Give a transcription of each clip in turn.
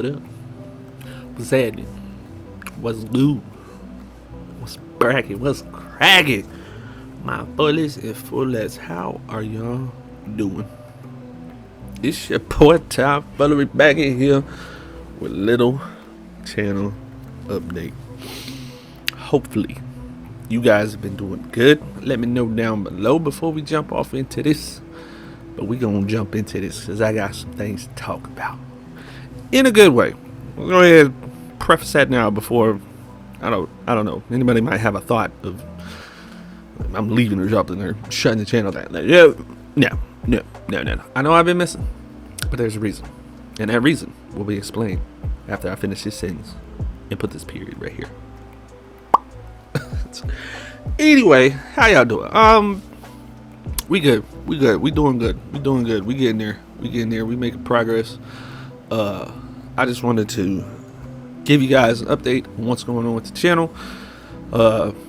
What up? What's happening? What's new? What's bracket? What's cracking? My bullies and fullets, how are y'all doing? It's your boy Tom Foolery back in here with a little channel update. Hopefully, you guys have been doing good. Let me know down below before we jump off into this. But we gonna jump into this because I got some things to talk about in a good way. We'll go ahead and preface that now before I don't know. Anybody might have a thought of I'm leaving or something or shutting the channel down. Like, no. I know I've been missing, but there's a reason, and that reason will be explained after I finish this sentence and put this period right here. Anyway, how y'all doing? We good. We doing good. We getting there. We making progress. I just wanted to give you guys an update on what's going on with the channel.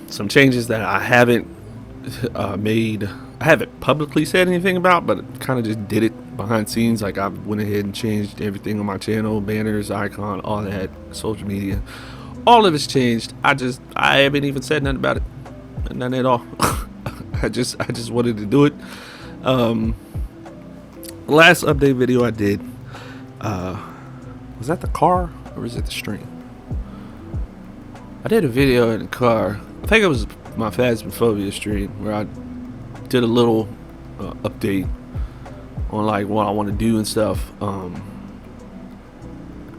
Some changes that I haven't made. I haven't publicly said anything about, but kind of just did it behind scenes. Like I went ahead and changed everything on my channel, banners, icon, all that, social media. All of it's changed. I haven't even said nothing about it. None at all. I just wanted to do it. Last update video I did, was that the car or was it the stream? I did a video in the car. I think it was my Phasmophobia stream where I did a little update on like what I want to do and stuff, kind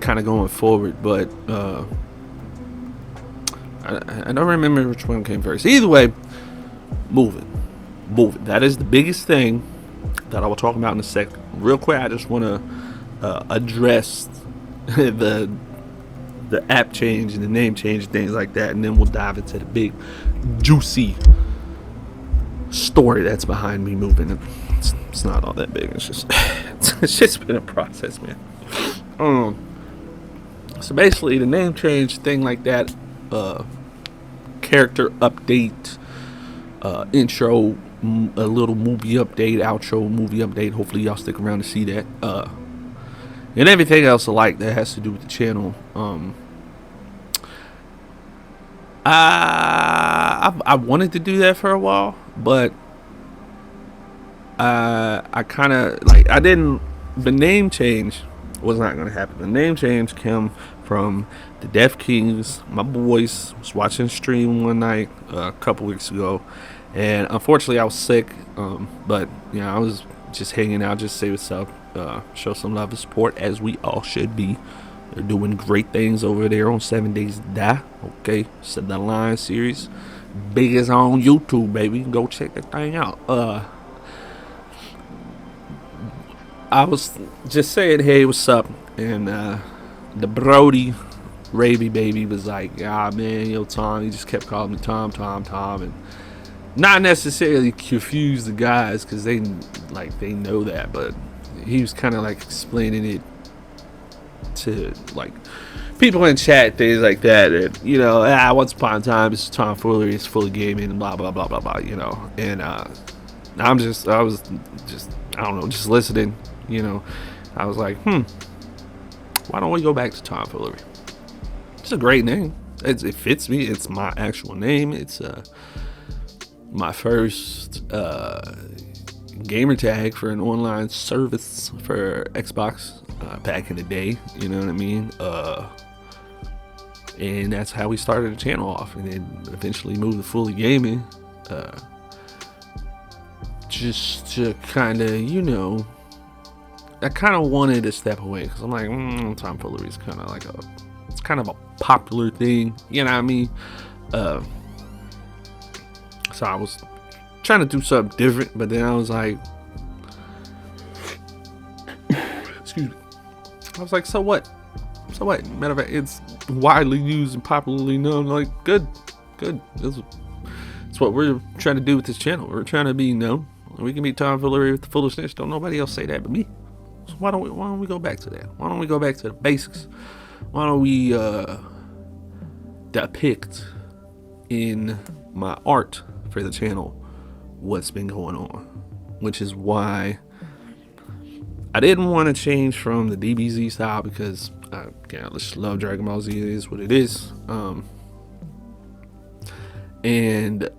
of going forward, but I don't remember which one came first. Either way, moving. That is the biggest thing that I will talk about in a second. Real quick, I just want to address the app change and the name change, things like that, and then we'll dive into the big juicy story that's behind me moving. It's not all that big. It's just been a process, man. So basically, the name change, thing like that, character update, intro, a little movie update, outro movie update. Hopefully y'all stick around to see that, and everything else alike that has to do with the channel. I wanted to do that for a while, but I kind of like the name change was not going to happen. The name change came from the Deaf Kings. My boys was watching a stream one night a couple weeks ago, and unfortunately I was sick, but you know, I was just hanging out, just say what's up, show some love and support, as we all should be. They're doing great things over there on 7 Days to Die. Okay, so the Line series, biggest on YouTube, baby. Go check that thing out. I was just saying, hey, what's up? And the Brody Raby baby was like, man, yo, Tom. He just kept calling me Tom, and not necessarily confuse the guys because they know that, but he was kind of like explaining it to like people in chat, things like that, and you know, once upon a time it's Tom Foolery, it's Fooly Gang, and blah blah blah blah blah, you know. And I was just I don't know, just listening, you know. I was like, why don't we go back to Tom Foolery? It's a great name. It fits me. It's my actual name. It's my first gamer tag for an online service for Xbox back in the day, you know what I mean? And that's how we started the channel off, and then eventually moved to Fooly Gaming, just to kind of, you know, I kind of wanted to step away because I'm like, Tom Foolery is kind of like it's kind of a popular thing, you know what I mean? So I was trying to do something different, but then I was like, excuse me. I was like, so what? Matter of fact, it's widely used and popularly known. Like, good. That's what we're trying to do with this channel. We're trying to be known. We can be Tom Foolery with the foolishness. Don't nobody else say that but me. So why don't we go back to that? Why don't we go back to the basics? Why don't we depict in my art for the channel what's been going on, which is why I didn't want to change from the DBZ style, because Again, I just love Dragon Ball Z. It is what it is. And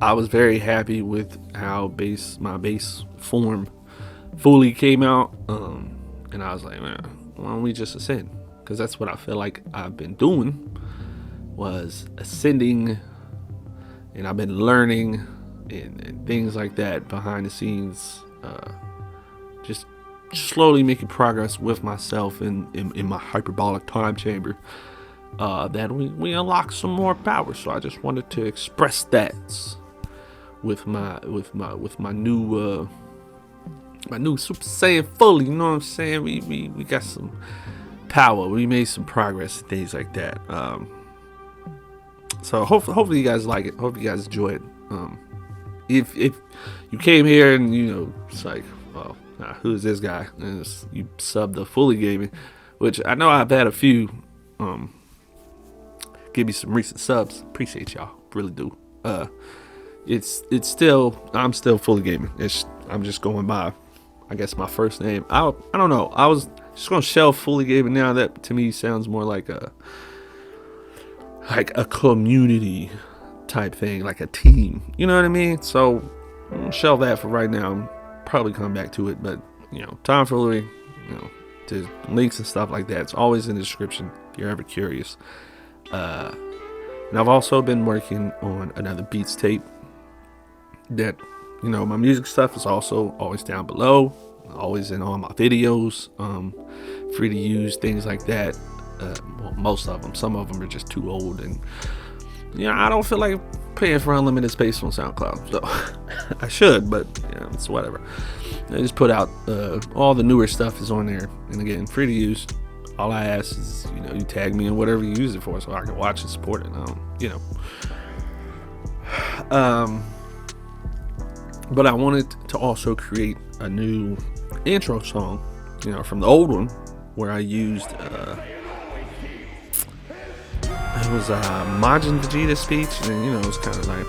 I was very happy with how my base form Fooly came out. And I was like, man, why don't we just ascend? Because that's what I feel like I've been doing, was ascending, and I've been learning and things like that behind the scenes, just slowly making progress with myself in my hyperbolic time chamber, that we unlock some more power. So I just wanted to express that with my new Super Saiyan Fooly. You know what I'm saying? We got some power. We made some progress and things like that. So hopefully you guys like it. Hope you guys enjoy it. If you came here and it's like, well, who's this guy? And you subbed the Fooly Gaming, which I know I've had a few give me some recent subs. Appreciate y'all, really do. It's still, I'm still Fooly Gaming. I'm just going by, I guess, my first name. I don't know. I was just gonna shelf Fooly Gaming now. That to me sounds more like a community type thing, like a team. You know what I mean? So I'm gonna shelve that for right now. Probably come back to it, but Tom Fooly, there's links and stuff like that. It's always in the description if you're ever curious. And I've also been working on another beats tape that, my music stuff is also always down below, always in all my videos, free to use, things like that. Well, most of them. Some of them are just too old, and I don't feel like paying for unlimited space on SoundCloud, so I should, but it's whatever. I just put out all the newer stuff is on there, and again, free to use. All I ask is you tag me in whatever you use it for, so I can watch and support it. But I wanted to also create a new intro song, from the old one, where I used it was Majin Vegeta's speech, and it was kind of like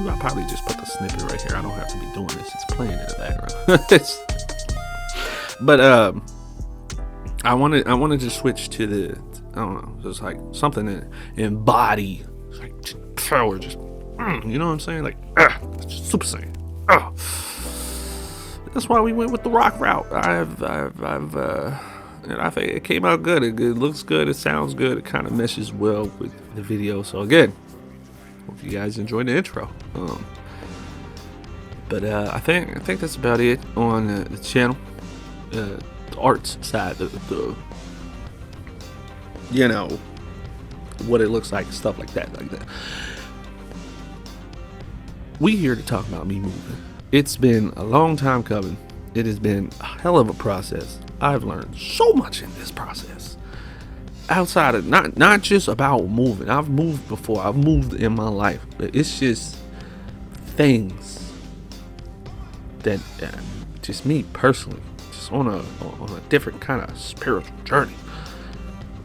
I'll probably just put the snippet right here. I don't have to be doing this. It's playing in the background. But I wanted to switch to the, I don't know, just like something that embody, like power, just you know what I'm saying, like Super Saiyan. That's why we went with the rock route. And I think it came out good. It looks good. It sounds good. It kind of meshes well with the video. So again, hope you guys enjoyed the intro. But I think that's about it on the channel. The arts side, the what it looks like, stuff like that. We here to talk about me moving. It's been a long time coming. It has been a hell of a process. I've learned so much in this process. Outside of not just about moving. I've moved before. I've moved in my life, but it's just things that just me personally, just on a different kind of spiritual journey.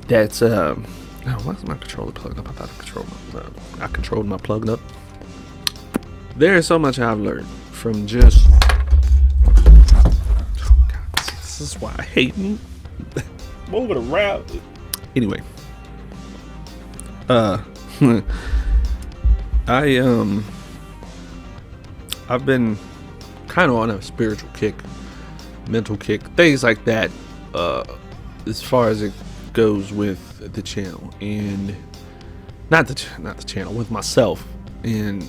That's why's my controller plugged up? I thought I controlled my plug up. There's so much I've learned from just. This is why I hate moving around. Anyway, I've been kind of on a spiritual kick, mental kick, things like that, as far as it goes with the channel, and not the channel, with myself, and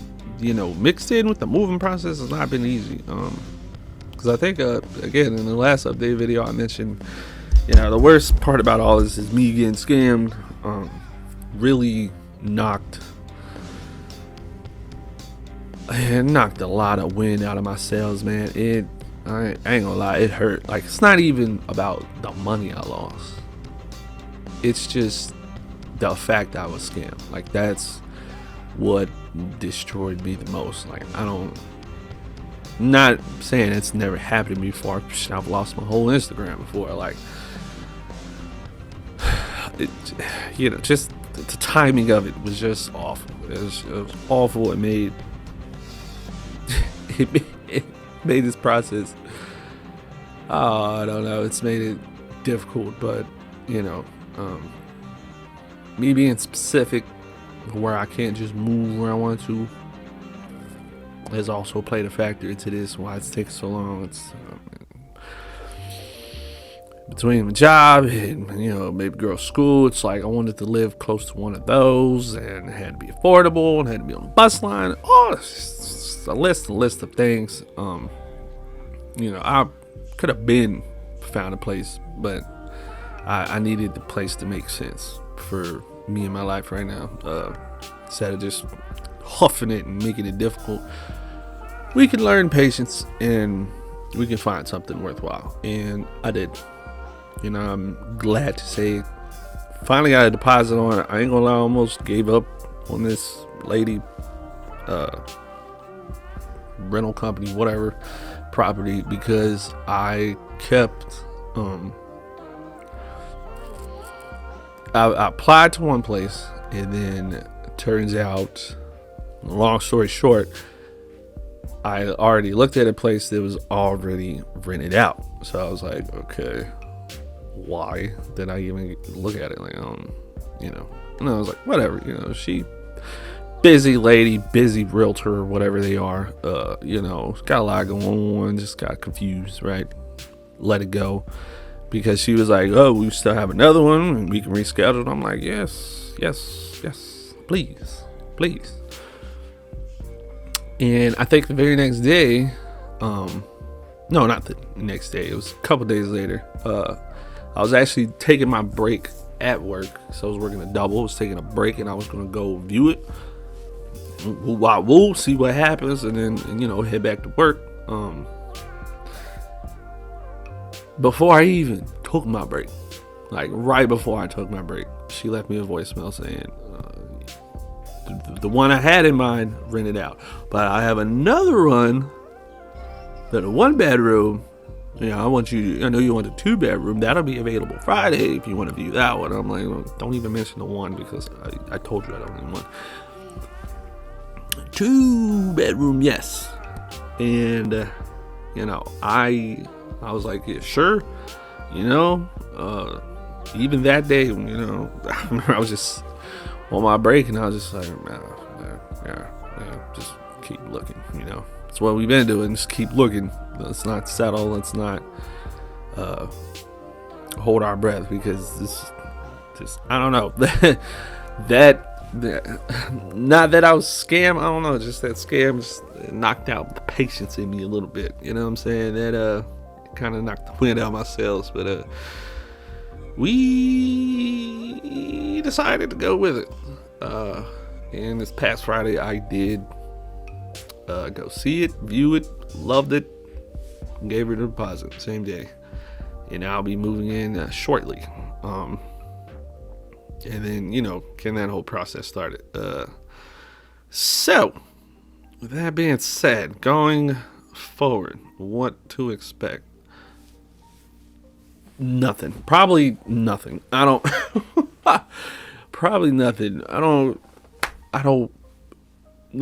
mixed in with the moving process has not been easy. Because I think, again, in the last update video, I mentioned, the worst part about all this is me getting scammed. Really knocked a lot of wind out of my sails, man. I ain't gonna lie, it hurt. Like, it's not even about the money I lost. It's just the fact I was scammed. Like, that's what destroyed me the most. Like, not saying it's never happened to me before. I've lost my whole Instagram before. Like, just the timing of it was just awful. It was awful. It made this process. I don't know. It's made it difficult, but you know, me being specific where I can't just move where I want to has also played a factor into this. Why it's taking so long. It's between my job and baby girl's school. It's like I wanted to live close to one of those, and it had to be affordable, and had to be on the bus line. Oh, it's just a list of things. I could have been found a place, but I needed the place to make sense for me in my life right now. Instead of just huffing it and making it difficult, we can learn patience and we can find something worthwhile. And I did. I'm glad to say finally got a deposit on it. I ain't gonna lie, I almost gave up on this lady rental company, whatever, property, because I kept I applied to one place, and then it turns out, long story short, I already looked at a place that was already rented out. So I was like, okay, why did I even look at it? Like, and I was like, whatever, she busy lady, busy realtor, whatever they are, got a lot going on, just got confused, right? Let it go, because she was like, oh, we still have another one and we can reschedule. I'm like, yes, please. And I think the very next day, no, not the next day, it was a couple days later, I was actually taking my break at work. So I was working a double, I was taking a break, and I was going to go view it. We'll see what happens, and then, head back to work. Before I even took my break, like right before I took my break, she left me a voicemail saying, the one I had in mind rented out, but I have another one that a 1-bedroom. I know you want a 2-bedroom. That'll be available Friday if you want to view that one. I'm like, well, don't even mention the one, because I told you I don't need one. 2-bedroom, yes. And I was like, yeah, sure. Even that day, I remember I was just on my break, and I was just like, yeah, just keep looking. It's what we've been doing. Just keep looking. Let's not settle. Let's not hold our breath, because this just, I don't know. that not that I was scammed. I don't know. Just that scam just knocked out the patience in me a little bit. You know what I'm saying? That kind of knocked the wind out of my sails. But we decided to go with it. And this past Friday, I did go see it, view it, loved it, gave her the deposit same day, and I'll be moving in shortly. And then getting that whole process started. So, with that being said, going forward, what to expect? Nothing. Probably nothing. I don't. Probably nothing. I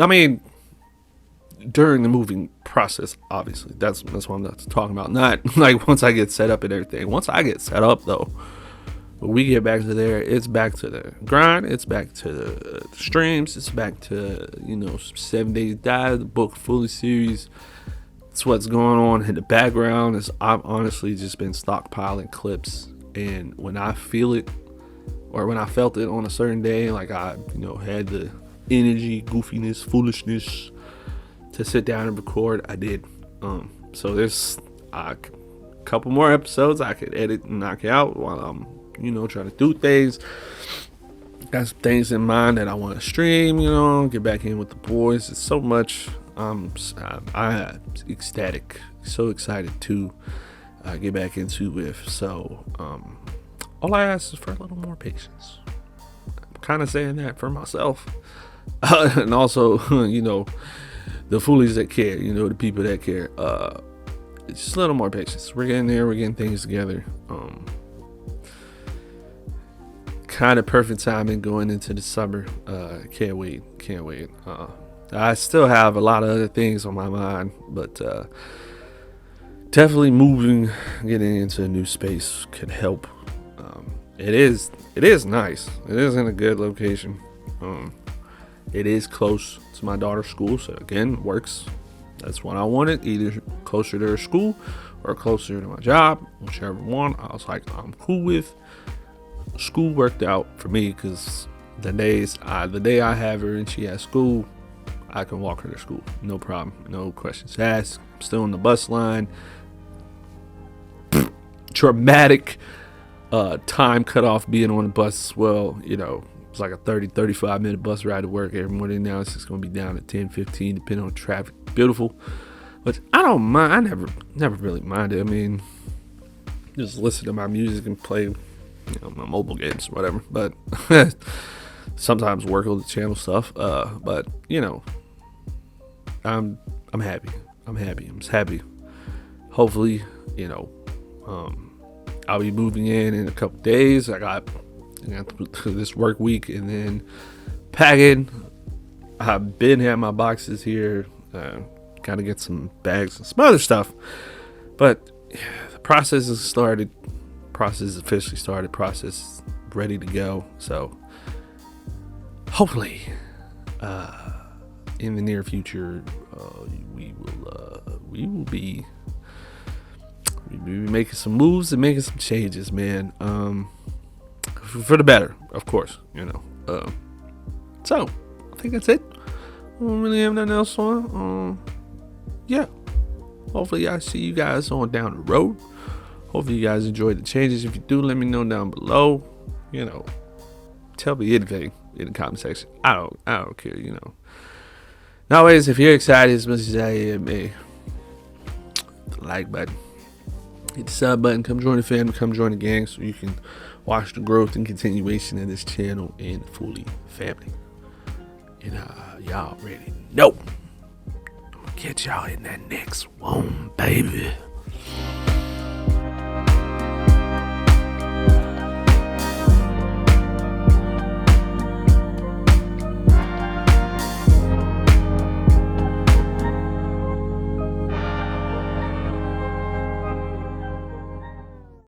mean, during the moving process, obviously, that's what I'm talking about. Not like once I get set up and everything. Once I get set up, though, when we get back to there, it's back to the grind. It's back to the streams. It's back to 7 Days Dive, the book Fooly series. It's what's going on in the background. I've honestly just been stockpiling clips, and when I feel it, or when I felt it on a certain day, like I had the energy, goofiness, foolishness to sit down and record, I did. So there's a couple more episodes I could edit and knock out while I'm trying to do things. Got some things in mind that I want to stream, get back in with the boys. It's so much. I'm ecstatic, so excited to get back into with. So all I ask is for a little more patience. I'm kind of saying that for myself, and also the foolies that care, the people that care. It's just a little more patience. We're getting there. We're getting things together. Kind of perfect timing going into the summer. Can't wait. I still have a lot of other things on my mind, but definitely moving, getting into a new space could help. It is nice. It is in a good location. It is close to my daughter's school, so again, works. That's what I wanted, either closer to her school or closer to my job, whichever one. I was like, I'm cool with. School worked out for me because the day I have her and she has school, I can walk her to school, no problem, no questions asked. I'm still on the bus line. Traumatic time cut off being on the bus as well. It's like a 35 minute bus ride to work every morning. Now it's just going to be down to 10-15 depending on traffic. Beautiful, but I don't mind. I never really minded. I mean, just listen to my music and play my mobile games, whatever. But sometimes work on the channel stuff. But I'm happy. I'm just happy. Hopefully, I'll be moving in a couple days. I got this work week and then packing. I've been having my boxes here. Gotta get some bags and some other stuff. But the process has started. Process officially started. Process ready to go. So hopefully, in the near future, we will be making some moves and making some changes, man. For the better, of course. So I think that's it. I don't really have nothing else on. Yeah. Hopefully I see you guys on down the road. Hopefully you guys enjoyed the changes. If you do, let me know down below. Tell me anything in the comment section. I don't care. Nowadays, if you're excited as much as I am, the like button, hit the sub button, come join the family, come join the gang, so you can watch the growth and continuation of this channel and Fooly family. And y'all already know. I'm gonna catch y'all in that next one, baby.